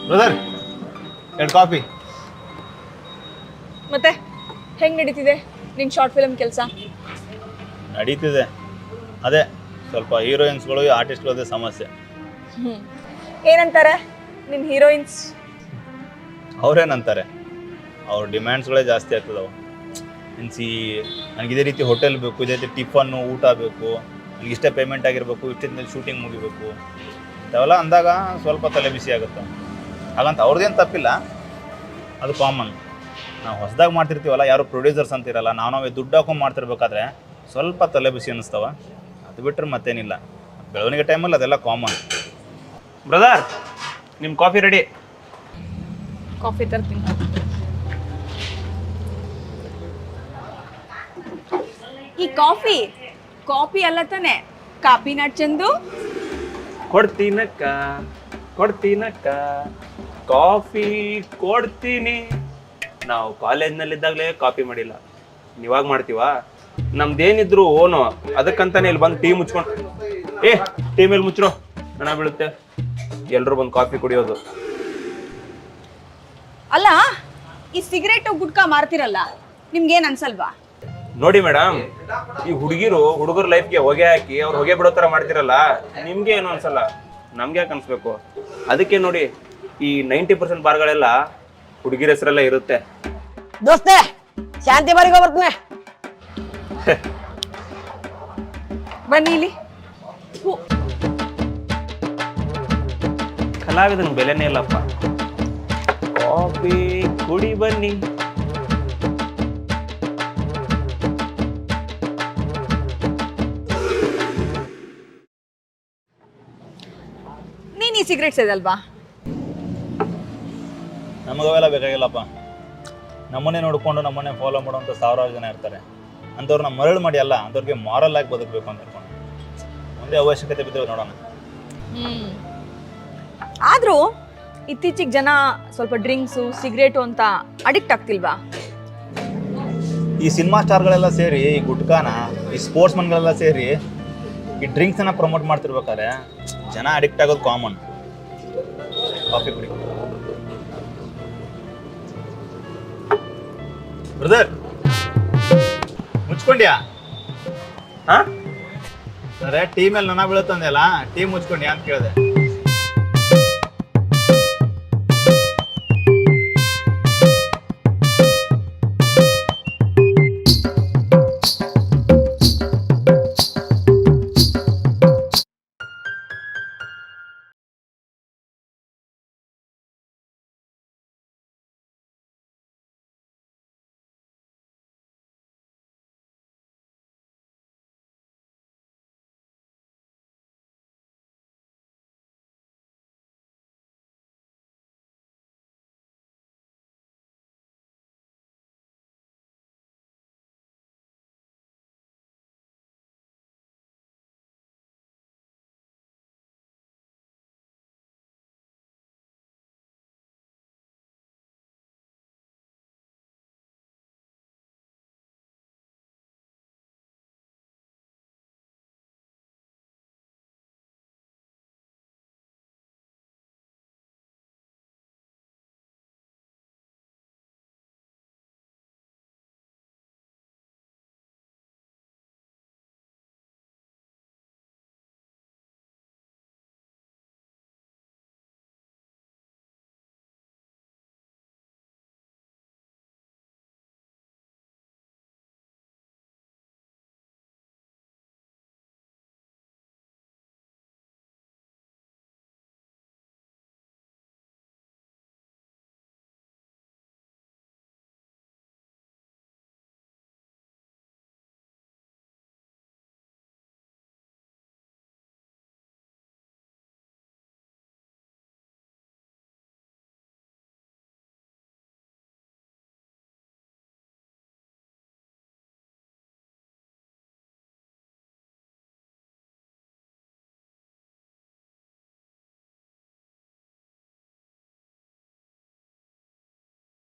Brother 2 coffee. ಮತ್ತೆ ಹೆಂಗ್ ನಡೀತಿದೆ ನಿನ್ ಶಾರ್ಟ್ ಫಿಲ್ಮ್ ಕೆಲಸ? ನಡೀತಿದೆ, ಅದೇ ಸ್ವಲ್ಪ ಹೀರೋಯಿನ್ಸ್ಗಳು ಆರ್ಟಿಸ್ಟ್ಗಳದೇ ಸಮಸ್ಯೆ. ಏನಂತಾರೆ ನಿನ್ ಹೀರೋಯಿನ್ಸ್? ಅವ್ರೇನಂತಾರೆ, ಅವ್ರ ಡಿಮ್ಯಾಂಡ್ಸ್ಗಳೇ ಜಾಸ್ತಿ ಆಗ್ತದವು. ಮೀನ್ಸ್ ನನಗೆ ಇದೇ ರೀತಿ ಹೋಟೆಲ್ ಬೇಕು, ಇದೇ ರೀತಿ ಟಿಫನ್ನು ಊಟ ಬೇಕು, ನನಗೆ ಇಷ್ಟೇ ಪೇಮೆಂಟ್ ಆಗಿರಬೇಕು, ಇಷ್ಟಿನ ಮೇಲೆ ಶೂಟಿಂಗ್ ಮುಗಿಬೇಕು, ಇಂಥವೆಲ್ಲ ಅಂದಾಗ ಸ್ವಲ್ಪ ತಲೆ ಬಿಸಿ ಆಗುತ್ತೆ. ಹಾಗಂತ ಅವ್ರದ್ದೇನು ತಪ್ಪಿಲ್ಲ, ಅದು ಕಾಮನ್. ನಾವು ಹೊಸದಾಗಿ ಮಾಡ್ತಿರ್ತೀವಲ್ಲ, ಯಾರು ಪ್ರೊಡ್ಯೂಸರ್ಸ್ ಅಂತಿರಲ್ಲ, ನಾವೇ ದುಡ್ಡು ಹಾಕೊಂಡು ಮಾಡ್ತಿರ್ಬೇಕಾದ್ರೆ ಸ್ವಲ್ಪ ತಲೆ ಬಿಸಿ ಅನ್ನಿಸ್ತವ. ಅದು ಬಿಟ್ಟರೆ ಮತ್ತೇನಿಲ್ಲ, ಬೆಳವಣಿಗೆ ಟೈಮಲ್ಲಿ ಅದೆಲ್ಲ ಕಾಮನ್. ಬ್ರದರ್, ನಿಮ್ಮ ಕಾಫಿ ರೆಡಿ. ಕಾಫಿ ತರ್ತೀನಿ. ಈ ಕಾಫಿ ಅಲ್ಲ ತಾನೆ, ಕಾಪಿನ ಚಂದು? ಕೊಡ್ತೀನಕ್ಕ ಕಾಫಿ ಕೊಡ್ತೀನಿ. ನಾವು ಕಾಲೇಜ್ನಲ್ಲಿದ್ದಾಗಲೇ ಕಾಫಿ ಮಾಡಿಲ್ಲ, ನೀವಾಗ ಮಾಡ್ತೀವಾ? ನಮ್ದೇನಿದ್ರು ಓನು, ಅದಕ್ಕಂತಾನೆ ಇಲ್ಲಿ ಬಂದು ಟೀ ಮುಚ್ಕೊಂಡು ಟೀ ಮೇಲೆ ಮುಚ್ಚ್ರೋ ಹಣ ಬೀಳುತ್ತೆ. ಎಲ್ಲರೂ ಬಂದು ಕಾಫಿ ಕುಡಿಯೋದು. ಅಲ್ಲ, ಈ ಸಿಗರೇಟು ಗುಟ್ಕಾ ಮಾರ್ತಿರಲ್ಲ, ನಿಮ್ಗೇನ್ ಅನ್ಸಲ್ವಾ? ನೋಡಿ ಮೇಡಮ್, ಈ ಹುಡುಗರ ಲೈಫ್ಗೆ ಹೊಗೆ ಹಾಕಿ ಅವ್ರು ಹೊಗೆ ಬಿಡೋ ಥರ ಮಾಡ್ತಿರಲ್ಲ, ನಿಮ್ಗೆ ಏನು ಅನ್ಸಲ್ಲ, ನಮ್ಗೆ ಯಾಕೆ ಅನ್ಸ್ಬೇಕು? ಅದಕ್ಕೆ ನೋಡಿ, ಈ 90% ಬಾರ್ಗಳೆಲ್ಲ ಹುಡುಗಿರ ಹೆಸರೆಲ್ಲ ಇರುತ್ತೆ. ದೋಸ್ತೆ ಶಾಂತಿ ಬಾರಿಗೆ ಬರ್ತೀನಿ. ಬನ್ನಿ ಇಲ್ಲಿ. ಕಲಾವಿದನ ಬೆಲೆನೇ ಇಲ್ಲಪ್ಪ. ಕಾಫಿ ಕುಡಿ ಬನ್ನಿ. ನೀನ್ ಈ ಸಿಗರೇಟ್ ಸೇದಲ್ವಾ? ನಮಗವೆಲ್ಲ ಬೇಕಾಗಿಲ್ಲಪ್ಪ. ನಮ್ಮನ್ನೇ ನೋಡಿಕೊಂಡು ನಮ್ಮನ್ನೇ ಫಾಲೋ ಮಾಡೋಂಥ ಸಾವಿರಾರು ಜನ ಇರ್ತಾರೆ. ಅಂಥವ್ರನ್ನ ಮರಳು ಮಾಡಿ ಅಲ್ಲ, ಅಂಥವ್ರಿಗೆ ಮಾರಲ್ ಆಗಿ ಬದುಕಬೇಕು ಅಂತ ಹೇಳ್ಕೊಂಡು ಮುಂದೆ ಅವಶ್ಯಕತೆ ಬಿದ್ದರೆ ನೋಡೋಣ. ಆದ್ರೂ ಇತ್ತೀಚಿಗೆ ಜನ ಸ್ವಲ್ಪ ಡ್ರಿಂಕ್ಸು ಸಿಗರೇಟು ಅಂತ ಅಡಿಕ್ಟ್ ಆಗ್ತಿಲ್ವಾ? ಈ ಸಿನಿಮಾ ಸ್ಟಾರ್ಗಳೆಲ್ಲ ಸೇರಿ ಈ ಗುಟ್ಕಾನ, ಈ ಸ್ಪೋರ್ಟ್ಸ್ ಮನ್ಗಳೆಲ್ಲ ಸೇರಿ ಈ ಡ್ರಿಂಕ್ಸನ್ನು ಪ್ರಮೋಟ್ ಮಾಡ್ತಿರ್ಬೇಕಾದ್ರೆ ಜನ ಅಡಿಕ್ಟ್ ಆಗೋದು ಕಾಮನ್. ಕಾಫಿ ಕುಡಿ ಬ್ರದರ್. ಮುಚ್ಕೊಂಡ್ಯಾ? ಹಾ, ಅರೆ ಟೀ ಮೇಲೆ ನನ್ನ ಬೀಳುತ್ತಂದೆಲ್ಲ, ಟೀ ಮುಚ್ಕೊಂಡ್ಯಾ ಅಂತ ಕೇಳಿದೆ.